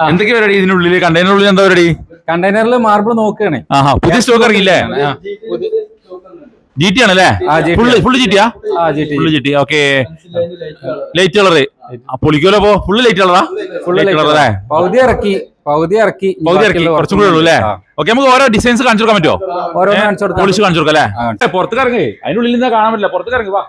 എന്തൊക്കെ പരിപാടി ഇതിനുള്ളിൽ കണ്ടെയ്നറിനുള്ളിൽ എന്താ പരിപാടി? കണ്ടെയ്നറിൽ മാർബിൾ നോക്കുകയാണ്. പുതിയ സ്റ്റോക്ക് ഇറങ്ങിയില്ലേ? GT ആണല്ലേ? ഫുള്ള് GT ആ? Full GT. Okay, light colour പൊളിക്കുമല്ലോ. അപ്പൊ ഫുള്ള് ലൈറ്റ് കളറാ? ഫുള്ള് കളറല്ലേ? പകുതി ഇറക്കി കുറച്ചും കൂടെ ഉള്ളൂ അല്ലേ? ഓക്കെ, നമുക്ക് ഓരോ ഡിസൈൻസ് കാണിച്ചു കൊടുക്കാൻ പറ്റുമോ? പൊളിച്ച് കാണിച്ചു കൊടുക്കാം അല്ലേ? പുറത്തേക്ക് ഇറങ്ങി, അതിനുള്ളിൽ നിന്ന് കാണാൻ പറ്റില്ല. പുറത്തേക്ക് ഇറങ്ങി വാ.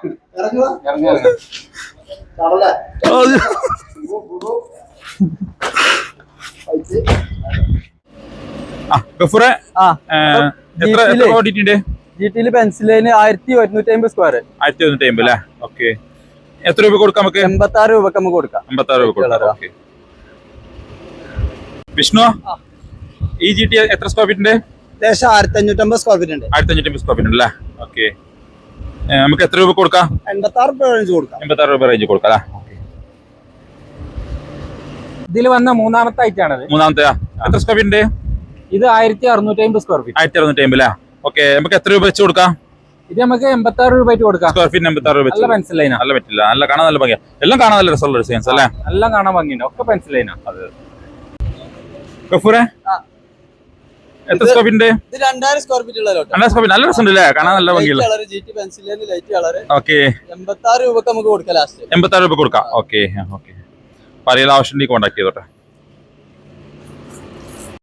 ജിടിയിൽ പെൻസിലിന് 1150 സ്ക്വയർ. 1150 അല്ലേ? ഓക്കെ, എത്ര രൂപ കൊടുക്കാം നമുക്ക്? 86 രൂപക്ക് നമുക്ക് കൊടുക്കാം. 86 രൂപ കൊടുക്കാം. വിഷ്ണു, ഈ GT എത്ര സ്ക്വയർ ഫീറ്റിന്റെ? 1550 സ്ക്വയർ ഫീറ്റ് ഉണ്ട്. 1550 സ്ക്വയർ ഫീറ്റ് അല്ലേ? ഓക്കെ, നമുക്ക് എത്ര രൂപ കൊടുക്കാം? 86 രൂപ റേഞ്ച് കൊടുക്കാം. 86 രൂപ റേഞ്ച് കൊടുക്കാം അല്ലേ? ഇതിൽ വന്ന മൂന്നാമത്തെ ഐറ്റം ആണത്. മൂന്നാമത്തെ എത്ര സ്ക്വയർ ഫീറ്റിന്റെ? ഇത് 1650 സ്ക്വയർ ഫീറ്റ്. 1650 അല്ലേ? ഓക്കെ, നമുക്ക് എത്ര രൂപ വെച്ച് കൊടുക്കാം? ഇത് നമുക്ക് 86 രൂപ കൊടുക്കാം. സ്ക്വയർ ഫീറ്റ് 86 രൂപ. നല്ല പെൻസിൽ ലൈനാ. നല്ല പറ്റില്ല, നല്ല കാണാൻ നല്ല ഭംഗിയാ. എല്ലാം കാണാൻ നല്ല രസമുള്ള ഡിസൈൻസ് അല്ലേ? എല്ലാം കാണാൻ ഭംഗിയുണ്ട്. ഒക്കെ പെൻസിൽ ലൈനാ. അതെ. ഗഫൂറെ, എത്ര സ്ക്വയർ ഫീറ്റിന്റെ? ഇത് 2000 സ്ക്വയർ ഫീറ്റ് ഉള്ള ലോട്ട്. 2000 സ്ക്വയർ ഫീറ്റ്. നല്ല രസമുണ്ട് അല്ലേ? കാണാൻ നല്ല ഭംഗിയുള്ള GT pencil line light colour. Okay, 86 രൂപക്ക് നമുക്ക് കൊടുക്കാം. ലാസ്റ്റ് 86 രൂപ കൊടുക്കാം. Okay, okay. പറയുന്ന ആവശ്യം കോൺടാക്ട് ചെയ്തോട്ടെ.